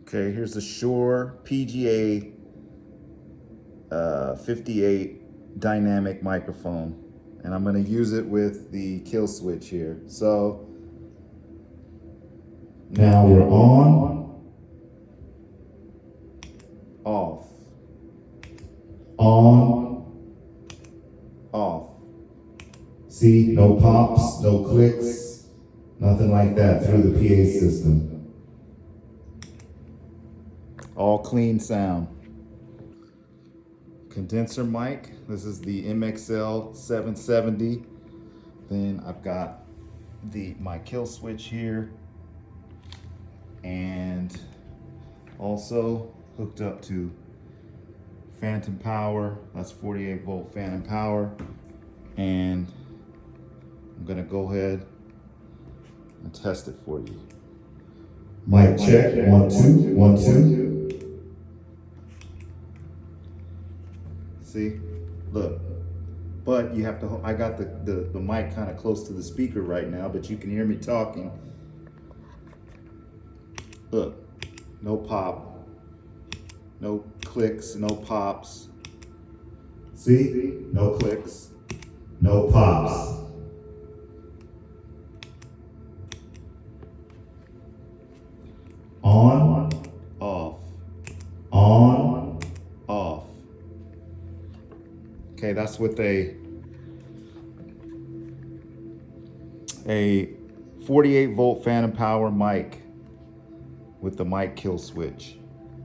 Okay, here's the Shure PGA 58 dynamic microphone, and I'm going to use it with the kill switch here. So now we're on, off, on, off. See, no pops, no clicks, nothing like that through the PA system. All clean sound. Condenser mic, this is the MXL 770. Then I've got my kill switch here, and also hooked up to phantom power. That's 48 volt phantom power. And I'm gonna go ahead and test it for you. Mic check, 1 2 1 2. See, look, but you have to, I got the mic kind of close to the speaker right now, but you can hear me talking. Look, no pop, no clicks, no pops. See, no clicks, no pops. On, off, on, off. Okay, that's with a 48 volt phantom power mic with the mic kill switch.